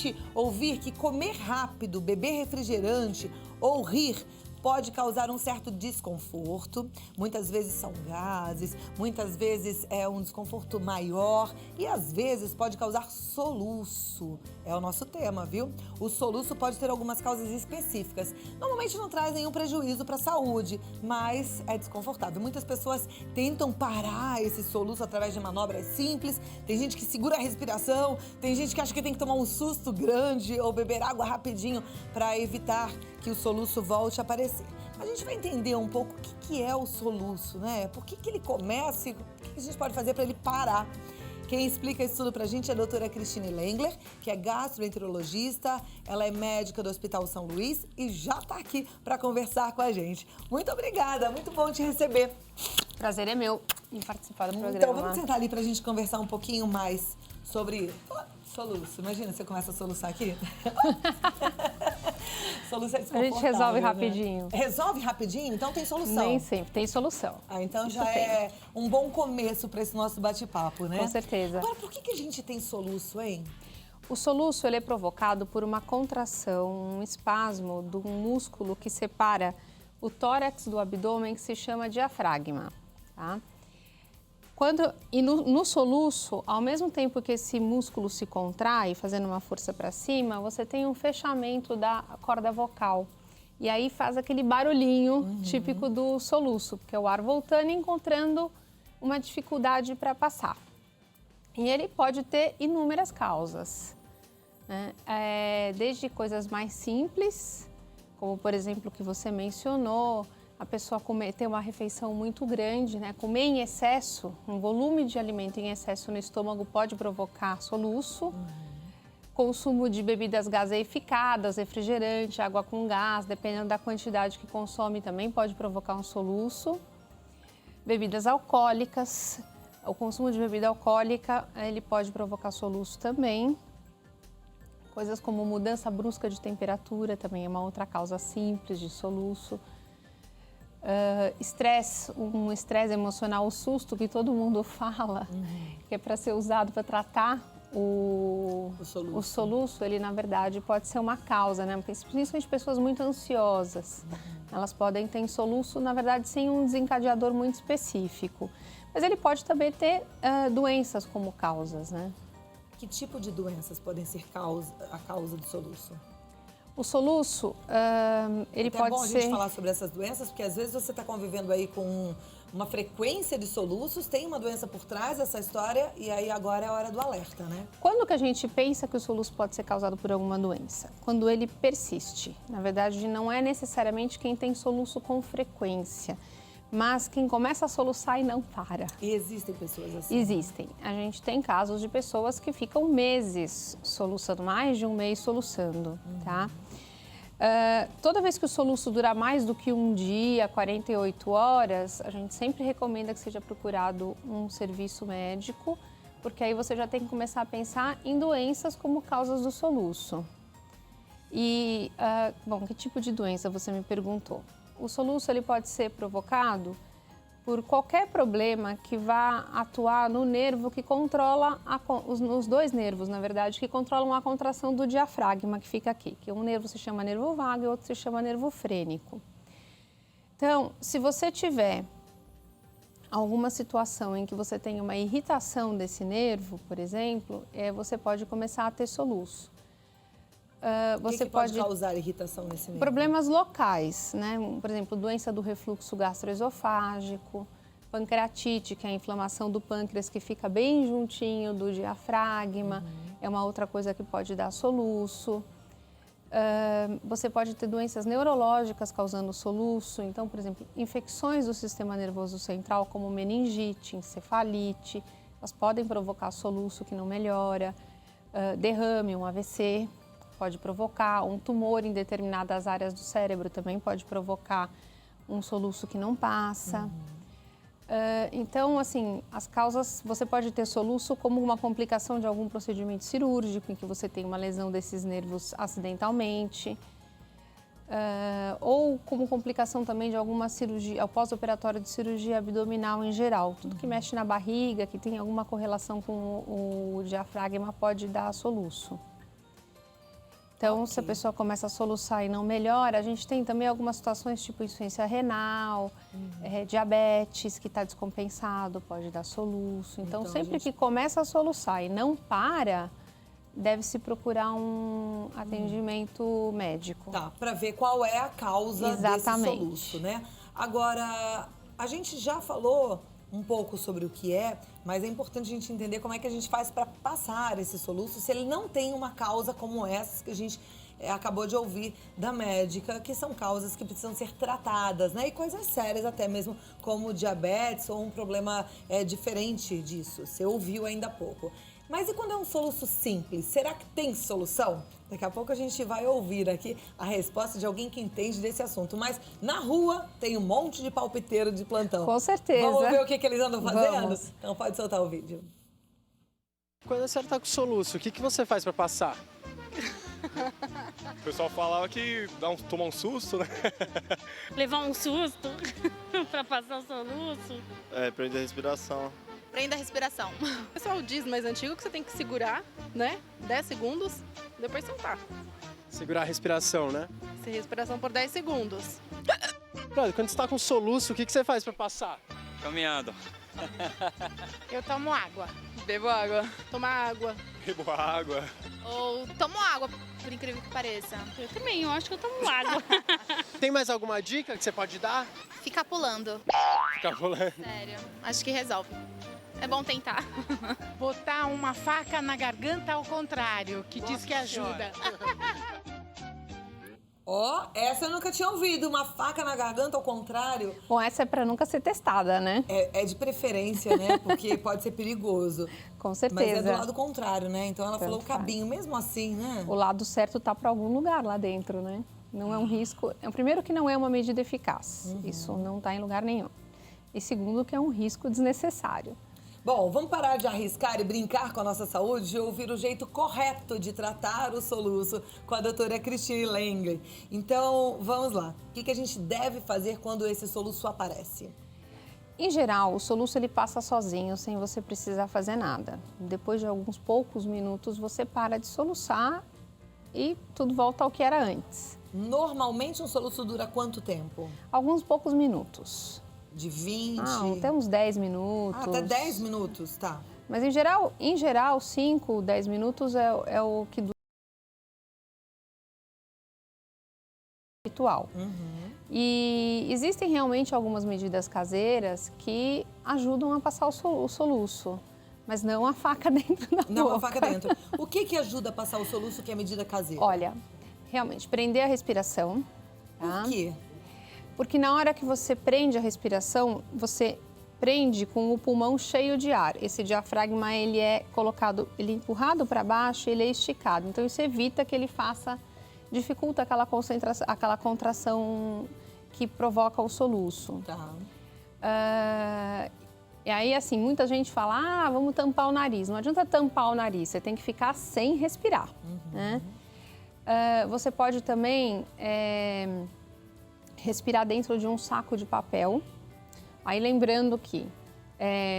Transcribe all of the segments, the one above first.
gente ouvir que comer rápido, beber refrigerante ou rir pode causar um certo desconforto. Muitas vezes são gases, muitas vezes é um desconforto maior e às vezes pode causar soluço. É o nosso tema, viu? O soluço pode ter algumas causas específicas. Normalmente não traz nenhum prejuízo para a saúde, mas é desconfortável. Muitas pessoas tentam parar esse soluço através de manobras simples. Tem gente que segura a respiração, tem gente que acha que tem que tomar um susto grande ou beber água rapidinho para evitar que o soluço volte a aparecer. A gente vai entender um pouco o que é o soluço, né? Por que ele começa e o que a gente pode fazer para ele parar. Quem explica isso tudo pra gente é a doutora Cristine Lengler, que é gastroenterologista, ela é médica do Hospital São Luís e já tá aqui para conversar com a gente. Muito obrigada, muito bom te receber. Prazer é meu em participar do programa. Então, vamos sentar ali pra gente conversar um pouquinho mais sobre soluço. Imagina, você começa a soluçar aqui. Soluço é desconfortável, a gente resolve né? rapidinho. Resolve rapidinho? Então tem solução. Nem sempre, tem solução. Então já é um bom começo para esse nosso bate-papo, né? Com certeza. Agora, por que a gente tem soluço, hein? O soluço ele é provocado por uma contração, um espasmo do músculo que separa o tórax do abdômen, que se chama diafragma, tá? No soluço, ao mesmo tempo que esse músculo se contrai, fazendo uma força para cima, você tem um fechamento da corda vocal. E aí faz aquele barulhinho típico do soluço, que é o ar voltando e encontrando uma dificuldade para passar. E ele pode ter inúmeras causas, né? Desde coisas mais simples, como por exemplo o que você mencionou, a pessoa ter uma refeição muito grande, né? Comer em excesso, um volume de alimento em excesso no estômago pode provocar soluço. Consumo de bebidas gaseificadas, refrigerante, água com gás, dependendo da quantidade que consome, também pode provocar um soluço. Bebidas alcoólicas, o consumo de bebida alcoólica, ele pode provocar soluço também. Coisas como mudança brusca de temperatura também é uma outra causa simples de soluço. Um estresse emocional, o susto que todo mundo fala, que é para ser usado para tratar o soluço, ele na verdade pode ser uma causa, né? Principalmente pessoas muito ansiosas. Elas podem ter soluço, na verdade, sem um desencadeador muito específico. Mas ele pode também ter doenças como causas, né? Que tipo de doenças podem ser a causa do soluço? O soluço, ele pode ser... É bom a gente falar sobre essas doenças, porque às vezes você está convivendo aí com uma frequência de soluços, tem uma doença por trás dessa história e aí agora é a hora do alerta, né? Quando que a gente pensa que o soluço pode ser causado por alguma doença? Quando ele persiste. Na verdade, não é necessariamente quem tem soluço com frequência, mas quem começa a soluçar e não para. E existem pessoas assim? Existem. A gente tem casos de pessoas que ficam meses soluçando, mais de um mês soluçando, tá? Toda vez que o soluço durar mais do que um dia, 48 horas, a gente sempre recomenda que seja procurado um serviço médico, porque aí você já tem que começar a pensar em doenças como causas do soluço. E, bom, que tipo de doença você me perguntou? O soluço ele pode ser provocado por qualquer problema que vá atuar no nervo que controla, os dois nervos, na verdade, que controlam a contração do diafragma que fica aqui. Que um nervo se chama nervo vago e outro se chama nervo frênico. Então, se você tiver alguma situação em que você tem uma irritação desse nervo, por exemplo, você pode começar a ter soluço. O que pode causar irritação nesse nervo? Problemas locais, né? Por exemplo, doença do refluxo gastroesofágico, pancreatite, que é a inflamação do pâncreas que fica bem juntinho do diafragma, é uma outra coisa que pode dar soluço. Você pode ter doenças neurológicas causando soluço, então, por exemplo, infecções do sistema nervoso central, como meningite, encefalite, elas podem provocar soluço que não melhora, derrame, um AVC. Pode provocar um tumor em determinadas áreas do cérebro, também pode provocar um soluço que não passa. Então, assim, as causas, você pode ter soluço como uma complicação de algum procedimento cirúrgico, em que você tem uma lesão desses nervos acidentalmente, ou como complicação também de alguma cirurgia, ao pós-operatório de cirurgia abdominal em geral. Tudo que mexe na barriga, que tem alguma correlação com o diafragma, pode dar soluço. Então, se a pessoa começa a soluçar e não melhora, a gente tem também algumas situações tipo insuficiência renal, diabetes que está descompensado, pode dar soluço. Então sempre que começa a soluçar e não para, deve-se procurar um atendimento médico. Tá, para ver qual é a causa desse soluço, né? Agora, a gente já falou um pouco sobre o que é, mas é importante a gente entender como é que a gente faz para passar esse soluço se ele não tem uma causa como essa que a gente acabou de ouvir da médica, que são causas que precisam ser tratadas, né? E coisas sérias até mesmo, como diabetes ou um problema diferente disso. Você ouviu ainda há pouco. Mas e quando é um soluço simples? Será que tem solução? Daqui a pouco a gente vai ouvir aqui a resposta de alguém que entende desse assunto. Mas na rua tem um monte de palpiteiro de plantão. Com certeza. Vamos ver o que eles andam fazendo? Vamos. Então pode soltar o vídeo. Quando a senhora tá com soluço, o que você faz para passar? O pessoal falava que tomar um susto, né? Levar um susto para passar o soluço. Prender a respiração. Prenda a respiração. O pessoal diz mais antigo que você tem que segurar, né? 10 segundos, depois soltar. Segurar a respiração, né? Respiração por 10 segundos. Brother, quando você tá com soluço, o que você faz para passar? Caminhada. Eu tomo água. Bebo água. Tomar água. Bebo água. Ou tomo água, por incrível que pareça. Eu também, eu acho que eu tomo água. Tem mais alguma dica que você pode dar? Ficar pulando. Ficar pulando. Sério, acho que resolve. É bom tentar. Botar uma faca na garganta ao contrário, que diz que ajuda. Ó, essa eu nunca tinha ouvido, uma faca na garganta ao contrário. Bom, essa é para nunca ser testada, né? É de preferência, né? Porque pode ser perigoso. Com certeza. Mas é do lado contrário, né? Então ela falou o faz. cabinho, mesmo assim, né? O lado certo tá para algum lugar lá dentro, né? Não é um risco. Primeiro que não é uma medida eficaz. Isso não está em lugar nenhum. E segundo que é um risco desnecessário. Bom, vamos parar de arriscar e brincar com a nossa saúde e ouvir o jeito correto de tratar o soluço com a doutora Christine Lenglen. Então, vamos lá. O que a gente deve fazer quando esse soluço aparece? Em geral, o soluço ele passa sozinho, sem você precisar fazer nada. Depois de alguns poucos minutos, você para de soluçar e tudo volta ao que era antes. Normalmente, um soluço dura quanto tempo? Alguns poucos minutos. De 20? Até uns 10 minutos. Até 10 minutos, tá. Mas, em geral 5, 10 minutos é o que dura o ritual. E existem realmente algumas medidas caseiras que ajudam a passar o soluço, mas não a faca dentro da boca. Não a faca dentro. O que ajuda a passar o soluço, que é a medida caseira? Olha, realmente, prender a respiração. Tá? Por quê? Porque na hora que você prende a respiração, você prende com o pulmão cheio de ar. Esse diafragma, ele é empurrado para baixo, ele é esticado. Então, isso evita que ele dificulta aquela contração que provoca o soluço. Tá. E aí, assim, muita gente fala, vamos tampar o nariz. Não adianta tampar o nariz, você tem que ficar sem respirar, né? Você pode também respirar dentro de um saco de papel. Aí lembrando que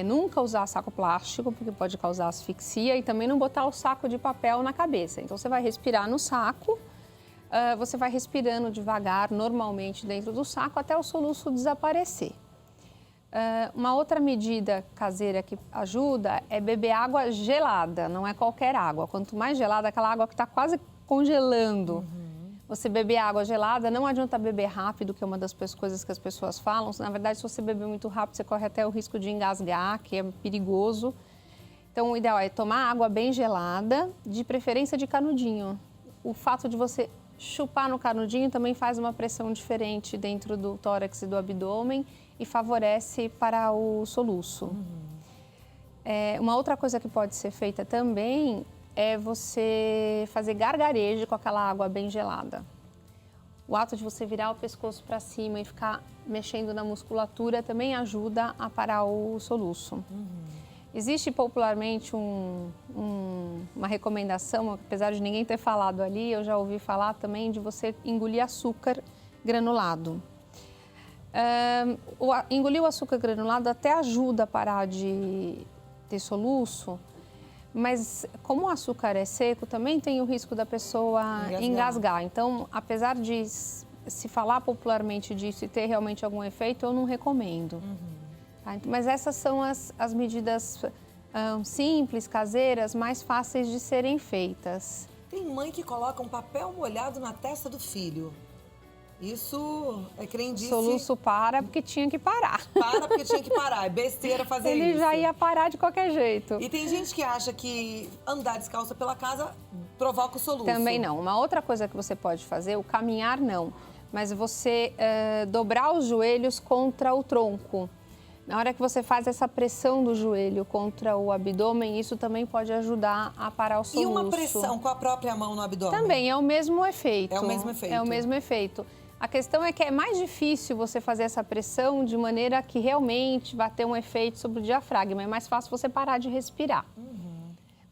nunca usar saco plástico, porque pode causar asfixia, e também não botar o saco de papel na cabeça. Então você vai respirar no saco, você vai respirando devagar, normalmente dentro do saco, até o soluço desaparecer. Uma outra medida caseira que ajuda é beber água gelada, não é qualquer água. Quanto mais gelada, aquela água que está quase congelando. Você beber água gelada, não adianta beber rápido, que é uma das coisas que as pessoas falam. Na verdade, se você beber muito rápido, você corre até o risco de engasgar, que é perigoso. Então, o ideal é tomar água bem gelada, de preferência de canudinho. O fato de você chupar no canudinho também faz uma pressão diferente dentro do tórax e do abdômen e favorece para o soluço. Uma outra coisa que pode ser feita também é você fazer gargarejo com aquela água bem gelada. O ato de você virar o pescoço para cima e ficar mexendo na musculatura também ajuda a parar o soluço. Existe popularmente uma recomendação, apesar de ninguém ter falado ali, eu já ouvi falar também de você engolir açúcar granulado. Engolir o açúcar granulado até ajuda a parar de ter soluço, Mas como o açúcar é seco, também tem o risco da pessoa engasgar. Então, apesar de se falar popularmente disso e ter realmente algum efeito, eu não recomendo. Tá? Mas essas são as medidas simples, caseiras, mais fáceis de serem feitas. Tem mãe que coloca um papel molhado na testa do filho. Isso é crendice. Soluço para porque tinha que parar. Para porque tinha que parar. É besteira fazer isso. Ele já ia parar de qualquer jeito. E tem gente que acha que andar descalça pela casa provoca o soluço. Também não. Uma outra coisa que você pode fazer, o caminhar não, mas você dobrar os joelhos contra o tronco. Na hora que você faz essa pressão do joelho contra o abdômen, isso também pode ajudar a parar o soluço. E uma pressão com a própria mão no abdômen? Também é o mesmo efeito. É o mesmo efeito. É o mesmo efeito. A questão é que é mais difícil você fazer essa pressão de maneira que realmente vai ter um efeito sobre o diafragma. É mais fácil você parar de respirar.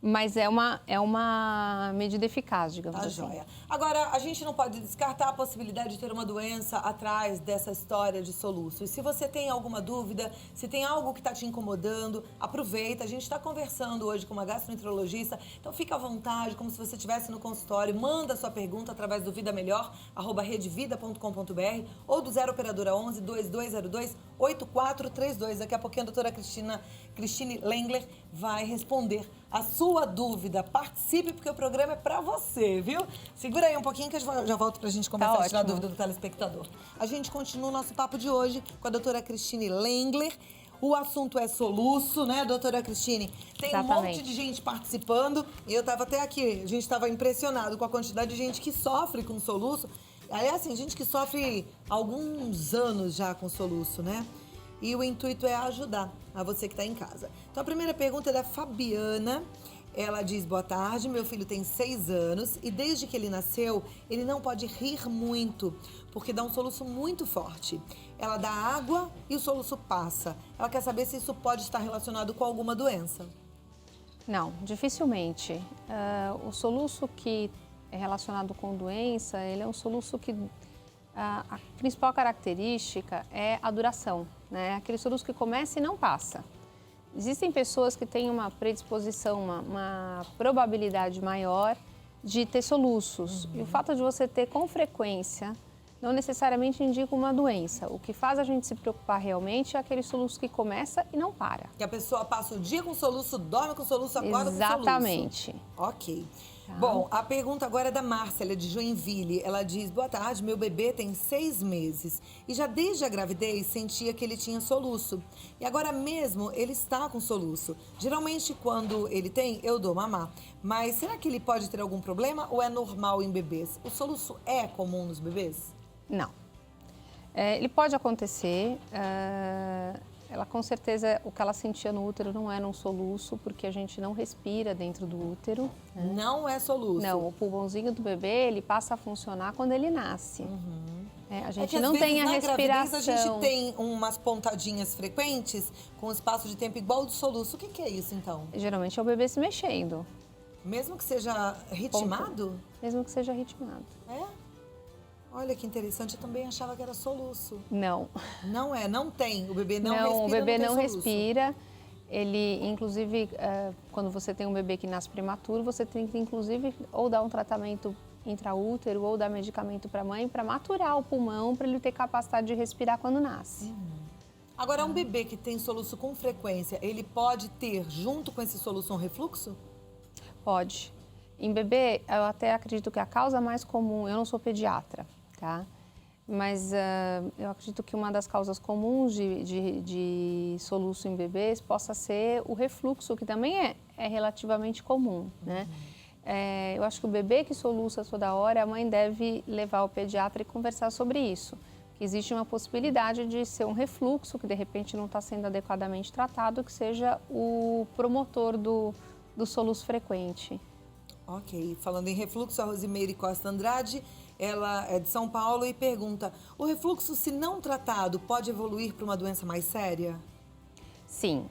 Mas é uma medida eficaz, digamos assim. Joia. Agora, a gente não pode descartar a possibilidade de ter uma doença atrás dessa história de soluço. E se você tem alguma dúvida, se tem algo que está te incomodando, aproveita. A gente está conversando hoje com uma gastroenterologista, então fica à vontade, como se você estivesse no consultório. Manda sua pergunta através do vidamelhor@redevida.com.br ou do 0 operadora 11 2202 8432. Daqui a pouquinho a doutora Cristine Lengler vai responder a sua dúvida. Participe, porque o programa é pra você, viu? Segura aí um pouquinho que eu já volto pra gente começar a tirar a dúvida do telespectador. A gente continua o nosso papo de hoje com a doutora Cristine Lengler. O assunto é soluço, né, doutora Cristine? Tem um monte de gente participando e eu tava até aqui, a gente tava impressionado com a quantidade de gente que sofre com soluço. Aliás, assim, gente que sofre alguns anos já com soluço, né? E o intuito é ajudar a você que está em casa. Então, a primeira pergunta é da Fabiana. Ela diz, boa tarde, meu filho tem 6 anos e desde que ele nasceu, ele não pode rir muito, porque dá um soluço muito forte. Ela dá água e o soluço passa. Ela quer saber se isso pode estar relacionado com alguma doença. Não, dificilmente. O soluço que é relacionado com doença, ele é um soluço que a principal característica é a duração, né? Aquele soluço que começa e não passa. Existem pessoas que têm uma predisposição, uma probabilidade maior de ter soluços. E o fato de você ter com frequência não necessariamente indica uma doença. O que faz a gente se preocupar realmente é aquele soluço que começa e não para. Que a pessoa passa o dia com soluço, dorme com soluço, acorda com soluço. Exatamente. Ok. Bom, a pergunta agora é da Márcia, ela é de Joinville. Ela diz, boa tarde, meu bebê tem 6 meses e já desde a gravidez sentia que ele tinha soluço. E agora mesmo ele está com soluço. Geralmente quando ele tem, eu dou mamar. Mas será que ele pode ter algum problema ou é normal em bebês? O soluço é comum nos bebês? Não. Ele pode acontecer. Ela, com certeza, o que ela sentia no útero não era um soluço, porque a gente não respira dentro do útero. Né? Não é soluço? Não, o pulmãozinho do bebê, ele passa a funcionar quando ele nasce. A gente que, não tem a respiração. A gente tem umas pontadinhas frequentes com um espaço de tempo igual ao do soluço. O que é isso, então? Geralmente é o bebê se mexendo. Mesmo que seja ritmado? Mesmo que seja ritmado. É? Olha que interessante, eu também achava que era soluço. Não. Não é, não tem. O bebê não respira. Não, o bebê não soluço. respira. Ele, inclusive, quando você tem um bebê que nasce prematuro, você tem que, inclusive, ou dar um tratamento intraútero ou dar medicamento para a mãe para maturar o pulmão, para ele ter capacidade de respirar quando nasce. Agora, um bebê que tem soluço com frequência, ele pode ter, junto com esse soluço, um refluxo? Pode. Em bebê, eu até acredito que a causa mais comum, eu não sou pediatra, tá? Mas eu acredito que uma das causas comuns de soluço em bebês possa ser o refluxo, que também é relativamente comum, né? Eu acho que o bebê que soluça toda hora, a mãe deve levar ao pediatra e conversar sobre isso. Que existe uma possibilidade de ser um refluxo, que de repente não está sendo adequadamente tratado, que seja o promotor do soluço frequente. Ok. Falando em refluxo, a Rosimeire Costa Andrade, ela é de São Paulo e pergunta, o refluxo, se não tratado, pode evoluir para uma doença mais séria? Sim.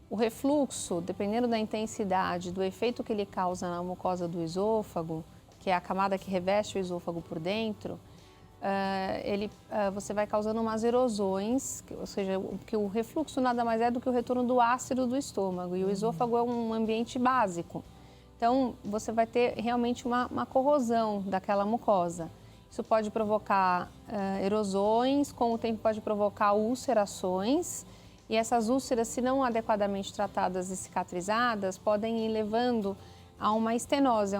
O refluxo, dependendo da intensidade, do efeito que ele causa na mucosa do esôfago, que é a camada que reveste o esôfago por dentro, você vai causando umas erosões, ou seja, que o refluxo nada mais é do que o retorno do ácido do estômago. E o esôfago é um ambiente básico. Então, você vai ter realmente uma corrosão daquela mucosa. Isso pode provocar erosões, com o tempo pode provocar ulcerações. E essas úlceras, se não adequadamente tratadas e cicatrizadas, podem ir levando a uma estenose,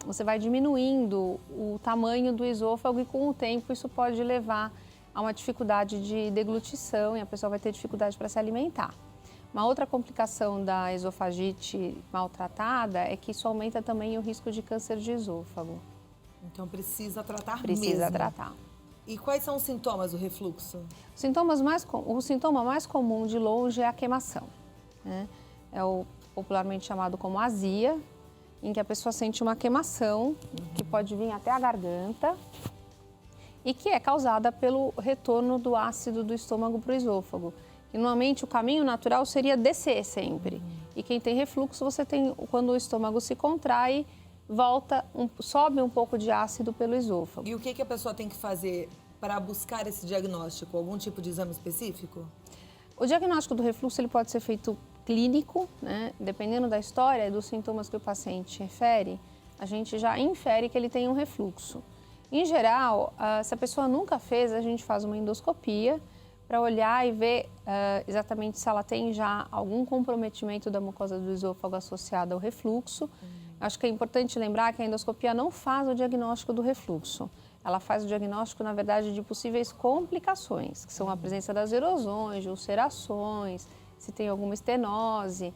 você vai diminuindo o tamanho do esôfago e com o tempo isso pode levar a uma dificuldade de deglutição e a pessoa vai ter dificuldade para se alimentar. Uma outra complicação da esofagite maltratada é que isso aumenta também o risco de câncer de esôfago. Então precisa tratar mesmo. Precisa tratar. E quais são os sintomas do refluxo? O sintoma mais comum de longe é a queimação, né? É o popularmente chamado como azia, em que a pessoa sente uma queimação que pode vir até a garganta e que é causada pelo retorno do ácido do estômago para o esôfago. E normalmente o caminho natural seria descer sempre. E quem tem refluxo, você tem, quando o estômago se contrai, sobe um pouco de ácido pelo esôfago. E o que a pessoa tem que fazer para buscar esse diagnóstico? Algum tipo de exame específico? O diagnóstico do refluxo ele pode ser feito clínico, né? Dependendo da história e dos sintomas que o paciente refere, a gente já infere que ele tem um refluxo. Em geral, se a pessoa nunca fez, a gente faz uma endoscopia para olhar e ver exatamente se ela tem já algum comprometimento da mucosa do esôfago associado ao refluxo. Acho que é importante lembrar que a endoscopia não faz o diagnóstico do refluxo. Ela faz o diagnóstico, na verdade, de possíveis complicações, que são a presença das erosões, de ulcerações, se tem alguma estenose.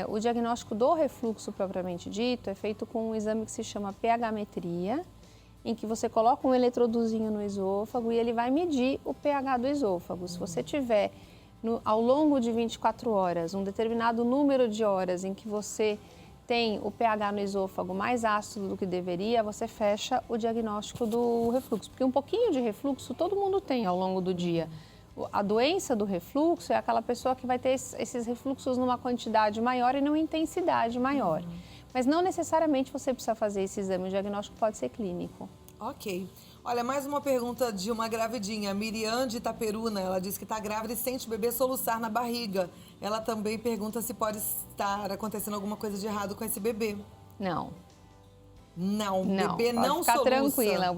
O diagnóstico do refluxo, propriamente dito, é feito com um exame que se chama pH-metria, em que você coloca um eletrodozinho no esôfago e ele vai medir o pH do esôfago. Se você tiver, ao longo de 24 horas, um determinado número de horas em que você tem o pH no esôfago mais ácido do que deveria, você fecha o diagnóstico do refluxo. Porque um pouquinho de refluxo todo mundo tem ao longo do dia. A doença do refluxo é aquela pessoa que vai ter esses refluxos numa quantidade maior e numa intensidade maior. Mas não necessariamente você precisa fazer esse exame, o diagnóstico pode ser clínico. Ok. Olha, mais uma pergunta de uma gravidinha. Miriam de Itaperuna, ela diz que está grávida e sente o bebê soluçar na barriga. Ela também pergunta se pode estar acontecendo alguma coisa de errado com esse bebê. Não. Não, o bebê não ficar soluça. Tranquila,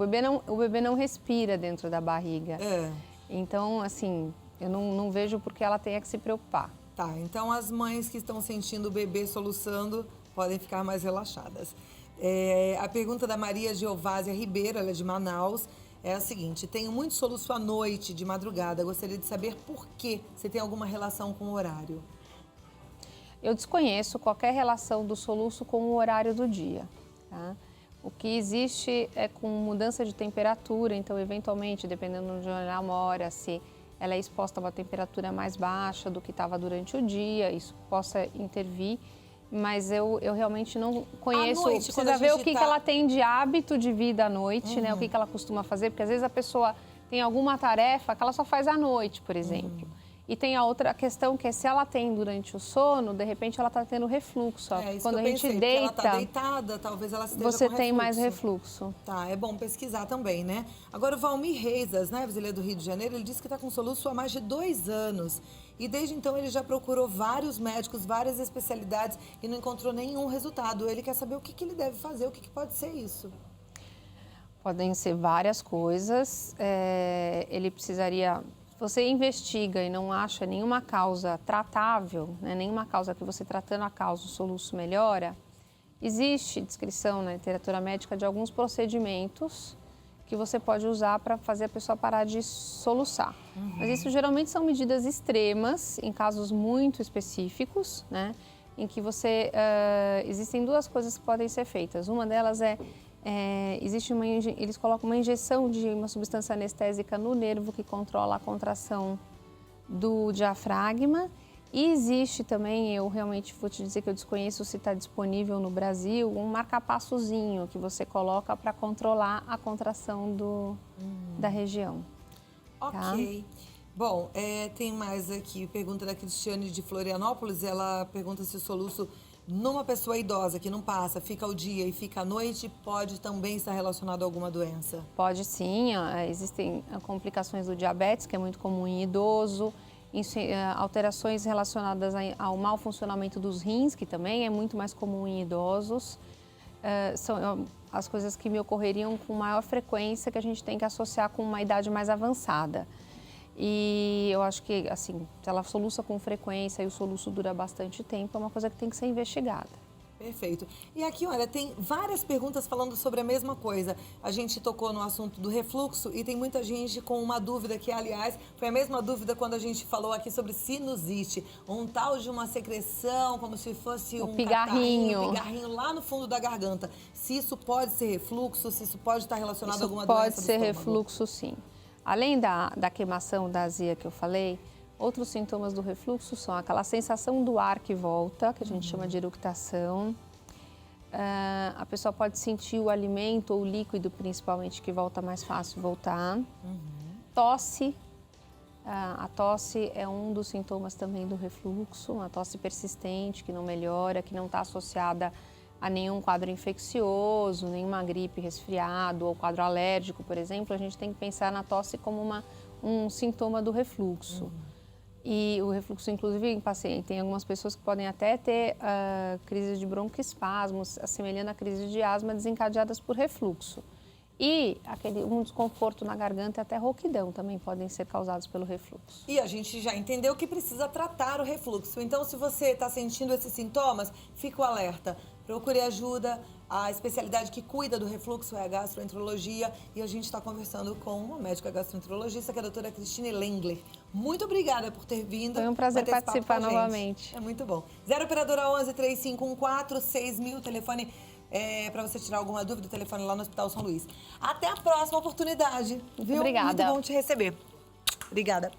o bebê não respira dentro da barriga. É. Então, assim, eu não vejo por que ela tenha que se preocupar. Tá, então as mães que estão sentindo o bebê soluçando podem ficar mais relaxadas. A pergunta da Maria Geovásia Ribeiro, ela é de Manaus, é a seguinte: tenho muito soluço à noite, de madrugada, gostaria de saber por quê, se tem alguma relação com o horário. Eu desconheço qualquer relação do soluço com o horário do dia, tá? O que existe é com mudança de temperatura, então eventualmente, dependendo de onde ela mora, se ela é exposta a uma temperatura mais baixa do que estava durante o dia, isso possa intervir. Mas eu realmente não conheço. À noite, precisa ver o que ela tem de hábito de vida à noite, né? O que ela costuma fazer, porque às vezes a pessoa tem alguma tarefa que ela só faz à noite, por exemplo. E tem a outra questão que é se ela tem durante o sono, de repente ela está tendo refluxo. Quando a gente deita, ela está deitada, talvez ela esteja você com tem refluxo. mais refluxo. Tá, é bom pesquisar também, né? Agora o Valmir Reisas, né, ele é do Rio de Janeiro, ele disse que está com soluço há mais de 2 anos. E desde então ele já procurou vários médicos, várias especialidades e não encontrou nenhum resultado. Ele quer saber o que ele deve fazer, o que pode ser isso. Podem ser várias coisas. Ele precisaria... Você investiga e não acha nenhuma causa tratável, né, nenhuma causa que você tratando a causa o soluço melhora, existe descrição na literatura médica de alguns procedimentos que você pode usar para fazer a pessoa parar de soluçar. Mas isso geralmente são medidas extremas, em casos muito específicos, né, em que existem 2 coisas que podem ser feitas. Uma delas eles colocam uma injeção de uma substância anestésica no nervo que controla a contração do diafragma. E existe também, eu realmente vou te dizer que eu desconheço se está disponível no Brasil, um marca-passozinho que você coloca para controlar a contração da região. Ok. Bom, tem mais aqui, pergunta da Cristiane de Florianópolis. Ela pergunta se o soluço numa pessoa idosa que não passa, fica ao dia e fica à noite, pode também estar relacionado a alguma doença? Pode sim, existem complicações do diabetes, que é muito comum em idoso, alterações relacionadas ao mau funcionamento dos rins, que também é muito mais comum em idosos. São as coisas que me ocorreriam com maior frequência, que a gente tem que associar com uma idade mais avançada. E eu acho que, assim, se ela soluça com frequência e o soluço dura bastante tempo, é uma coisa que tem que ser investigada. Perfeito. E aqui, olha, tem várias perguntas falando sobre a mesma coisa. A gente tocou no assunto do refluxo e tem muita gente com uma dúvida que, aliás, foi a mesma dúvida quando a gente falou aqui sobre sinusite. Um tal de uma secreção, como se fosse um pigarrinho. Pigarrinho lá no fundo da garganta. Se isso pode ser refluxo, se isso pode estar relacionado a alguma doença do estômago. Pode ser refluxo, sim. Além da queimação, da azia que eu falei, outros sintomas do refluxo são aquela sensação do ar que volta, que a gente chama de eructação. A pessoa pode sentir o alimento ou o líquido, principalmente, que volta mais fácil voltar. Tosse. A tosse é um dos sintomas também do refluxo, uma tosse persistente, que não melhora, que não está associada a nenhum quadro infeccioso, nenhuma gripe, resfriado ou quadro alérgico, por exemplo. A gente tem que pensar na tosse como um sintoma do refluxo. E o refluxo, inclusive, em paciente, tem algumas pessoas que podem até ter crises de broncoespasmos, assemelhando a crises de asma desencadeadas por refluxo. E um desconforto na garganta e até rouquidão também podem ser causados pelo refluxo. E a gente já entendeu que precisa tratar o refluxo. Então, se você está sentindo esses sintomas, fica o alerta. Procure ajuda. A especialidade que cuida do refluxo é a gastroenterologia. E a gente está conversando com uma médica gastroenterologista, que é a doutora Cristine Lengler. Muito obrigada por ter vindo. Foi um prazer participar novamente. É muito bom. 0 operadora 11 3514 6000, telefone para você tirar alguma dúvida, o telefone lá no Hospital São Luís. Até a próxima oportunidade. Viu? Obrigada. Muito bom te receber. Obrigada.